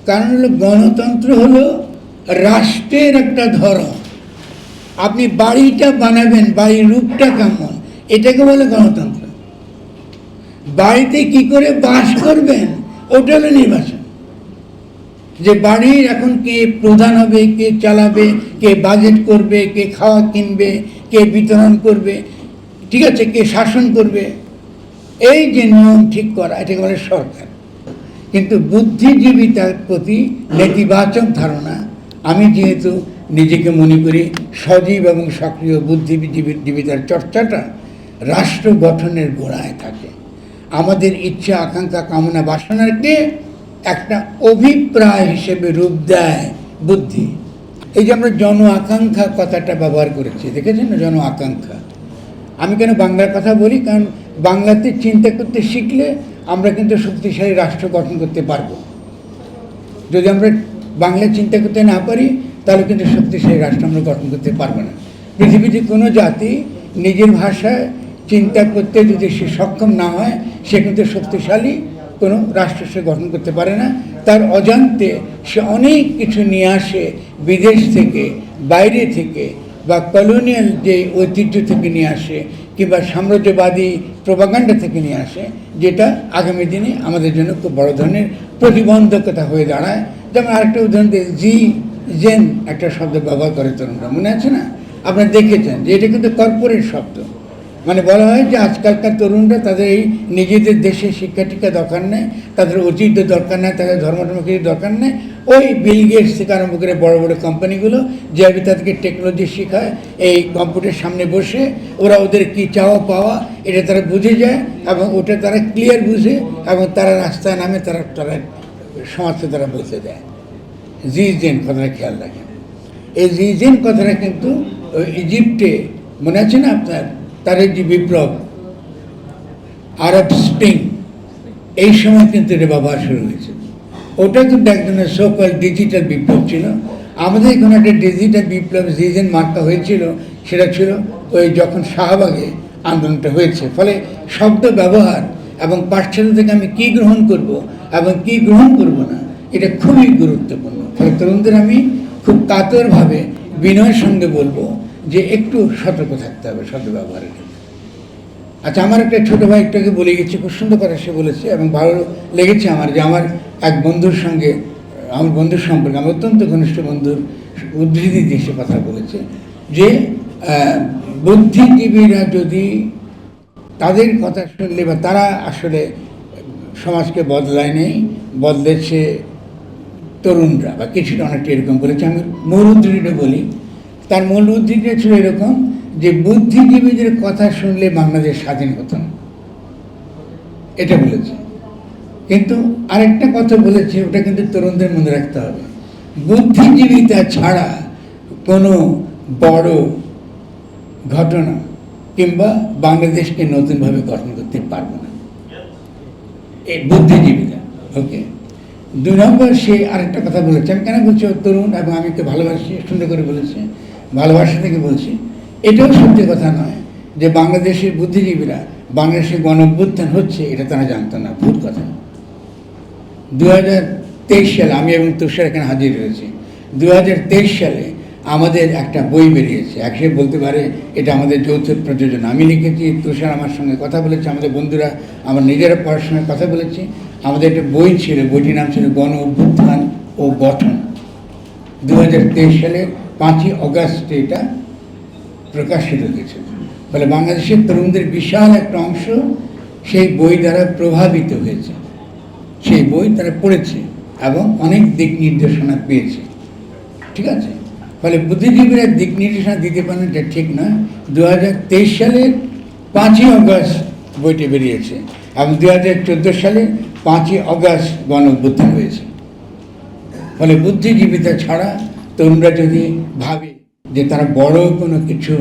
কারণ হলো গণতন্ত্র হলো রাষ্ট্রের একটা ধরন। আপনি বাড়িটা বানাবেন, বাড়ির রূপটা কেমন, এটাকে বলে গণতন্ত্র। বাড়িতে কি করে বাস করবেন, ওটা হলো নির্বাচন। যে বাড়ির এখন কে প্রধান হবে, কে চালাবে, কে বাজেট করবে, কে খাওয়া কিনবে, কে বিতরণ করবে, ঠিক আছে, কে শাসন করবে, এই যে নিয়ম ঠিক করা, এটাকে বলে সরকার। কিন্তু বুদ্ধিজীবিতার প্রতি নেতিবাচক ধারণা, আমি যেহেতু নিজেকে মনে করি সজীব এবং সক্রিয় বুদ্ধিজীবিতার চর্চাটা রাষ্ট্র গঠনের গোড়ায় থাকে। আমাদের ইচ্ছা, আকাঙ্ক্ষা, কামনা, বাসনাকে একটা অভিপ্রায় হিসেবে রূপ দেয় বুদ্ধি। এই যে আমরা জন আকাঙ্ক্ষা কথাটা ব্যবহার করেছি, দেখেছেন না, জন আকাঙ্ক্ষা। আমি কেন বাংলার কথা বলি, কারণ বাংলাতে চিন্তা করতে শিখলে আমরা কিন্তু শক্তিশালী রাষ্ট্র গঠন করতে পারবো। যদি আমরা বাংলা চিন্তা করতে না পারি, তাহলে কিন্তু শক্তিশালী রাষ্ট্র আমরা গঠন করতে পারবো না। পৃথিবীতে কোনো জাতি নিজের ভাষায় চিন্তা করতে যদি সে সক্ষম না হয়, সে কিন্তু শক্তিশালী কোনো রাষ্ট্র সে গঠন করতে পারে না। তার অজান্তে সে অনেক কিছু নিয়ে আসে বিদেশ থেকে, বাইরে থেকে, বা কলোনিয়াল যে ঐতিহ্য থেকে নিয়ে আসে, কিংবা সাম্রাজ্যবাদী প্রোপাগান্ডা থেকে নিয়ে আসে, যেটা আগামী দিনে আমাদের জন্য খুব বড় ধরনের প্রতিবন্ধকতা হয়ে দাঁড়ায়। যেমন আরেকটা উদাহরণ দিই, জেন একটা শব্দ ব্যবহার করে তরুণরা, মনে আছে না? আপনারা দেখেছেন যে এটা কিন্তু কর্পোরেট শব্দ। মানে বলা হয় যে আজকালকার তরুণরা তাদের এই নিজেদের দেশে শিক্ষা টিক্ষা দরকার নেই, তাদের ঐতিহ্য দরকার নেই, তাদের ধর্ম কিছু দরকার নেই। ওই বিল গেটস থেকে আরম্ভ করে বড় বড় কোম্পানিগুলো যেভাবে তাদেরকে টেকনোলজি শেখায়, এই কম্পিউটারের সামনে বসে ওরা ওদের কী চাওয়া পাওয়া এটা তারা বুঝে যায়, এবং ওটা তারা ক্লিয়ার বুঝে, এবং তারা রাস্তায় নামে তারা সমাজকে তারা বলতে দেয়। জেন কথাটা খেয়াল রাখেন। এই জেন কথাটা কিন্তু ইজিপ্টে, মনে আছে না আপনার, তাদের যে বিপ্লব, আরব স্প্রিং, এই সময় কিন্তু এটা ব্যবহার শুরু হয়েছে। ওটা কিন্তু একজনের সোকল ডিজিটাল বিপ্লব ছিল। আমাদের এখানে একটা ডিজিটাল বিপ্লব জেন মার্কা হয়েছিল, সেটা ছিল ওই যখন শাহবাগে আন্দোলনটা হয়েছে। ফলে শব্দ ব্যবহার এবং পাঠশালা থেকে আমি কী গ্রহণ করব এবং কী গ্রহণ করব না, এটা খুবই গুরুত্বপূর্ণ। ফলে তরুণদের আমি খুব কাতরভাবে বিনয়ের সঙ্গে বলবো যে একটু সতর্ক থাকতে হবে শব্দ ব্যবহারের ক্ষেত্রে। আচ্ছা, আমার একটা ছোটো ভাই একটাকে বলে গেছে, খুব সুন্দর কথা সে বলেছে এবং ভালো লেগেছে আমার, যে আমার এক বন্ধুর সঙ্গে, আমার বন্ধুর সম্পর্কে, আমার অত্যন্ত ঘনিষ্ঠ বন্ধুর উদ্ধৃতি দিয়ে সে কথা বলেছে যে বুদ্ধিজীবীরা যদি তাদের কথা শুনলে, বা তারা আসলে সমাজকে বদলায় নেই, বদলেছে তরুণরা, বা কিছুটা অনেকটা এরকম বলেছে। আমি মূল উদ্ধৃতিটা বলি। তার মূল উদ্ধৃতিটা ছিল এরকম যে বুদ্ধিজীবীদের কথা শুনলে বাংলাদেশ স্বাধীন হতো না, এটা বলেছে। কিন্তু আরেকটা কথা বলেছে, ওটা কিন্তু তরুণদের মনে রাখতে হবে, বুদ্ধিজীবিতা ছাড়া কোনো বড় ঘটনা কিংবা বাংলাদেশকে নতুনভাবে গঠন করতে পারবো না, এই বুদ্ধিজীবিতা। ওকে, 2 নম্বর সে আরেকটা কথা বলেছে। আমি কেন বলছি, তরুণ এবং আমি তো ভালোবাসি, সুন্দর করে বলেছে, ভালোবাসা থেকে বলছি। এটাও সত্যি কথা নয় যে বাংলাদেশের বুদ্ধিজীবীরা বাংলাদেশের গণ অভ্যুত্থান হচ্ছে এটা তারা জানতো না, ভুল কথা। 2023 সালে আমি এবং তুষার এখানে হাজির হয়েছি। 2023 সালে আমাদের একটা বই বেরিয়েছে, একসে বলতে পারে এটা আমাদের যৌথ প্রযোজনা। আমি লিখেছি, তুষার আমার সঙ্গে কথা বলেছে, আমাদের বন্ধুরা, আমার নিজেরা পড়াশোনার কথা বলেছি। আমাদের একটা বই ছিল, বইটির নাম ছিল গণ অভ্যুত্থান ও গঠন। 2023 সালের 5ই অগাস্টে এটা প্রকাশিত হয়েছে। ফলে বাংলাদেশের তরুণদের বিশাল একটা অংশ সেই বই দ্বারা প্রভাবিত হয়েছে, সেই বই তারা পড়েছে এবং অনেক দিক নির্দেশনা পেয়েছে, ঠিক আছে। ফলে বুদ্ধিজীবীরা দিক নির্দেশনা দিতে পারেন, এটা ঠিক নয়। 2023 সালের 5ই অগাস্ট বইটি বেরিয়েছে এবং 2014 সালে 5ই অগাস্ট গণ অভ্যুত্থান হয়েছে। ফলে বুদ্ধিজীবিতা ছাড়া তরুণরা যদি ভাবে যে তারা বড় কোনো কিছু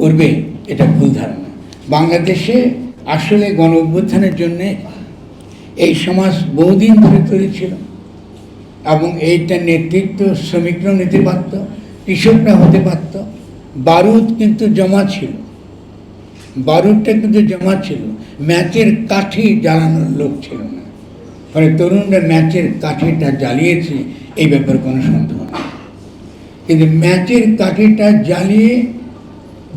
করবে, এটা ভুল ধারণা। বাংলাদেশে আসলে গণ অভ্যুত্থানের জন্যে এই সমাজ বহুদিন ধরে তৈরি ছিল এবং এইটার নেতৃত্ব শ্রমিকরাও নিতে পারত, কৃষকরা হতে পারত। বারুদ কিন্তু জমা ছিল, বারুদটা কিন্তু জমা ছিল, ম্যাচের কাঠি জ্বালানোর লোক ছিল না। ফলে তরুণরা ম্যাচের কাঠিটা জ্বালিয়েছে, এই ব্যাপারে কোনো সন্দেহ নেই। কিন্তু ম্যাচের কাঠিটা জ্বালিয়ে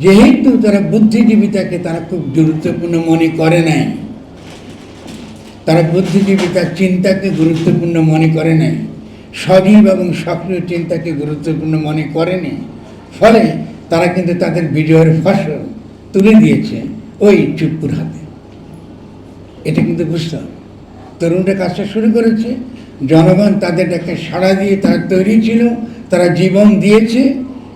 যেহেতু তারা বুদ্ধিজীবিতাকে তারা খুব গুরুত্বপূর্ণ মনে করে নাই, তারা বুদ্ধিজীবিতার চিন্তাকে গুরুত্বপূর্ণ মনে করে নাই, সজীব এবং সক্রিয় চিন্তাকে গুরুত্বপূর্ণ মনে করেনি, ফলে তারা কিন্তু তাদের বিজয়ের ফসল তুলে দিয়েছে ওই চুপ্পুর হাতে। এটা কিন্তু বুঝতে হবে। তরুণরা কাজটা শুরু করেছে, জনগণ তাদের ডাকে সাড়া দিয়ে তারা তৈরি ছিল, তারা জীবন দিয়েছে,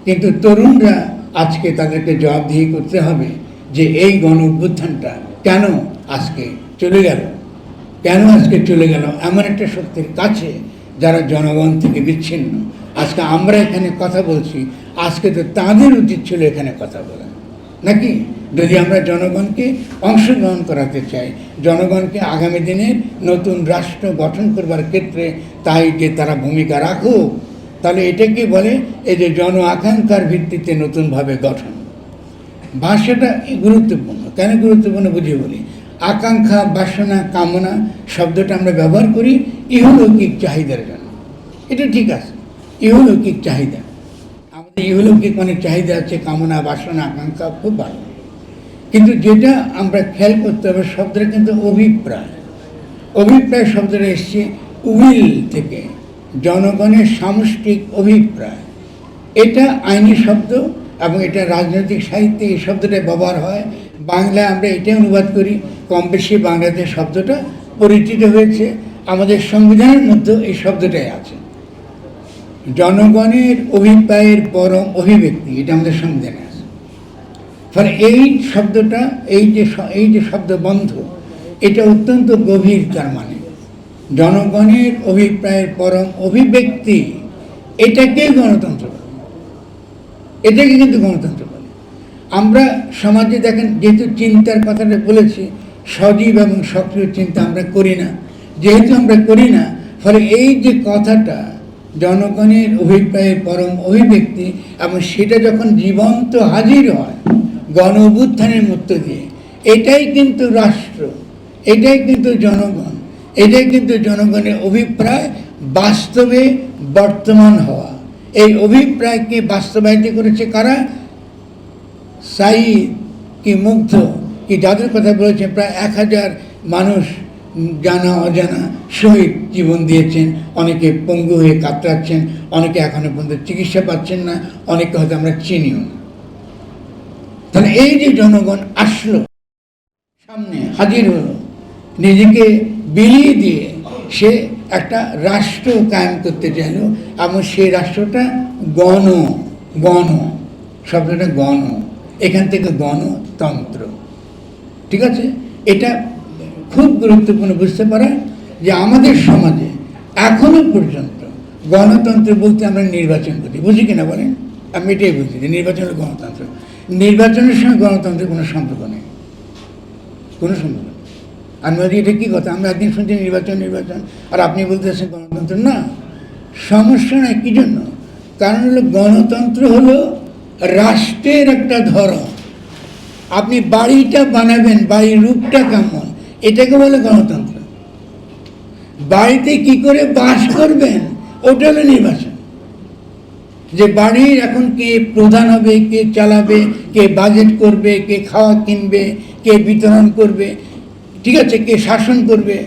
কিন্তু তরুণরা আজকে তাদেরকে জবাবদিহি করতে হবে যে এই গণ অভ্যুত্থানটা কেন আজকে চলে গেল, কেন আজকে চলে গেল এমন একটা শক্তির কাছে যারা জনগণ থেকে বিচ্ছিন্ন। আজকে আমরা এখানে কথা বলছি, আজকে তো তাদের উচিত ছিল এখানে কথা বলা, নাকি? যদি আমরা জনগণকে অংশগ্রহণ করাতে চাই, জনগণকে আগামী দিনের নতুন রাষ্ট্র গঠন করবার ক্ষেত্রে তাই যে তারা ভূমিকা রাখুক, তাহলে এটাকে বলে এই যে জন আকাঙ্ক্ষার ভিত্তিতে নতুনভাবে গঠন। ভাষাটা গুরুত্বপূর্ণ। কেন গুরুত্বপূর্ণ বুঝিয়ে বলি। আকাঙ্ক্ষা, বাসনা, কামনা শব্দটা আমরা ব্যবহার করি ইহলৌকিক চাহিদার জন্য। এটা ঠিক আছে, ইহলৌকিক চাহিদা, আমাদের ইহলৌকিক অনেক চাহিদা আছে, কামনা, বাসনা, আকাঙ্ক্ষা খুব ভালো। কিন্তু যেটা আমরা খেয়াল করতে হবে, শব্দটা কিন্তু অভিপ্রায়। অভিপ্রায় শব্দটা এসছে উইল থেকে, জনগণের সামষ্টিক অভিপ্রায়। এটা আইনি শব্দ এবং এটা রাজনৈতিক সাহিত্যে এই শব্দটা ব্যবহার হয়। বাংলায় আমরা এটাই অনুবাদ করি, কম বেশি বাংলাতে শব্দটা পরিচিত হয়েছে। আমাদের সংবিধানের মধ্যে এই শব্দটাই আছে, জনগণের অভিপ্রায়ের পরম অভিব্যক্তি, এটা আমাদের সংবিধানে আছে। ফলে এই শব্দটা, এই যে শব্দ বন্ধ, এটা অত্যন্ত গভীর। তার মানে জনগণের অভিপ্রায়ের পরম অভিব্যক্তি, এটাকেই গণতন্ত্র বলে, এটাকে কিন্তু গণতন্ত্র বলে। আমরা সমাজে দেখেন, যেহেতু চিন্তার কথাটা বলেছি, সজীব এবং সক্রিয় চিন্তা আমরা করি না, যেহেতু আমরা করি না, ফলে এই যে কথাটা জনগণের অভিপ্রায়ের পরম অভিব্যক্তি, এবং সেটা যখন জীবন্ত হাজির হয় গণ অভ্যুত্থানের মধ্য দিয়ে, এটাই কিন্তু রাষ্ট্র, এটাই কিন্তু জনগণ, এটাই কিন্তু জনগণের অভিপ্রায় বাস্তবে বর্তমান হওয়া। এই অভিপ্রায়কে বাস্তবায়িত করেছে কারা? সাঈদ কি মুগ্ধ কি যাদের কথা বলেছে, প্রায় 1000 মানুষ জানা অজানা শহীদ জীবন দিয়েছেন, অনেকে পঙ্গু হয়ে কাতরাচ্ছেন, অনেকে এখনো পর্যন্ত চিকিৎসা পাচ্ছেন না, অনেকে হয়তো আমরা চিনিও না। তাহলে এই যে জনগণ আসলো, সামনে হাজির হলো, নিজেকে বিলিয়ে দিয়ে সে একটা রাষ্ট্র কায়েম করতে চাইল, এবং সেই রাষ্ট্রটা গণ শব্দটা গণ, এখান থেকে গণতন্ত্র। ঠিক আছে, এটা খুব গুরুত্বপূর্ণ বুঝতে পারা যে আমাদের সমাজে এখনো পর্যন্ত গণতন্ত্র বলতে আমরা নির্বাচন করি, বুঝি কিনা বলেন? আমি এটাই বুঝি যে নির্বাচন হলো গণতন্ত্র। নির্বাচনের সঙ্গে গণতন্ত্রের কোনো সম্পর্ক নেই, কোনো সম্পর্ক নেই। আমি বলি এটা কী কথা, আমরা একদিন শুনছি নির্বাচন, আর আপনি বলতেছেন গণতন্ত্র না। সমস্যা নাই, কী জন্য? কারণ হলো গণতন্ত্র হলো রাষ্ট্রের একটা ধরন। আপনি বাড়িটা বানাবেন, বাড়ির রূপটা কেমন, এটাকে বলে গণতন্ত্র। বাড়িতে কি করে বাস করবেন, ওটা হলো নির্বাচন। যে বাড়ির এখন কে প্রধান হবে, কে চালাবে, কে বাজেট করবে, কে খাওয়া কিনবে, কে বিতরণ করবে, ঠিক আছে, কে শাসন করবে,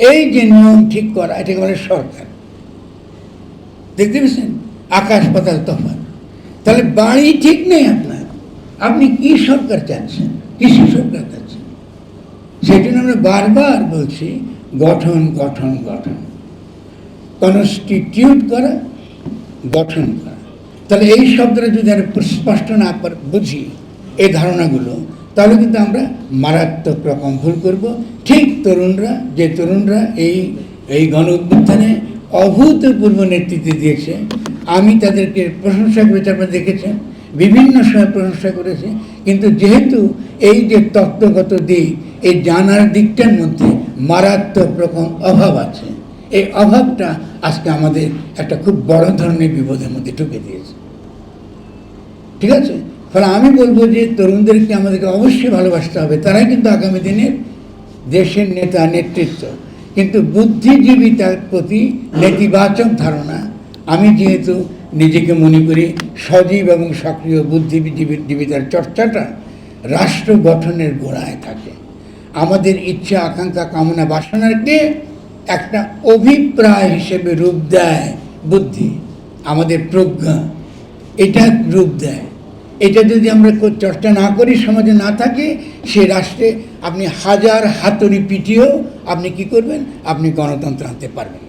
এই যে নিয়ম ঠিক করা, এটাকে বলে সরকার। দেখতে পেয়েছেন আকাশ পাতাল তফাৎ। তাহলে বাড়ি ঠিক নেই আপনার, আপনি কি সরকার চাচ্ছেন, কৃষি সরকার চাচ্ছেন? সেই জন্য আমরা বারবার বলছি গঠন গঠন গঠন, কনস্টিটিউট করা, গঠন করা। তাহলে এই শব্দটা যদি আমরা স্পষ্ট না বুঝি এই ধারণাগুলো, তাহলে কিন্তু আমরা মারাত্মক রকম ভুল করব। ঠিক তরুণরা এই গণ অভ্যুত্থানে অভূতপূর্ব নেতৃত্ব দিয়েছে। আমি তাদেরকে প্রশংসা করেছি, আপনারা দেখেছেন, বিভিন্ন সময় প্রশংসা করেছে। কিন্তু যেহেতু এই যে তত্ত্বগত দিক, এই জানার দিকটার মধ্যে মারাত্মক রকম অভাব আছে, এই অভাবটা আজকে আমাদের একটা খুব বড় ধরনের বিপদের মধ্যে ঢুকে দিয়েছে। ঠিক আছে, ফলে আমি বলবো যে তরুণদেরকে আমাদেরকে অবশ্যই ভালোবাসতে হবে, তারাই কিন্তু আগামী দিনের দেশের নেতা নেতৃত্ব। কিন্তু বুদ্ধিজীবিতার প্রতি নেতিবাচক ধারণা, আমি যেহেতু নিজেকে মনে করি সজীব এবং সক্রিয় বুদ্ধিজীবিতার চর্চাটা রাষ্ট্র গঠনের গোড়ায় থাকে। আমাদের ইচ্ছা আকাঙ্ক্ষা কামনা বাসনাকে একটা অভিপ্রায় হিসেবে রূপ দেয় বুদ্ধি, আমাদের প্রজ্ঞা এটা রূপ দেয়। এটা যদি আমরা চর্চা না করি, সমাজে না থাকে, সে রাষ্ট্রে আপনি হাজার হাতুড়ি পিটিয়েও আপনি কি করবেন, আপনি গণতন্ত্র আনতে পারবেন।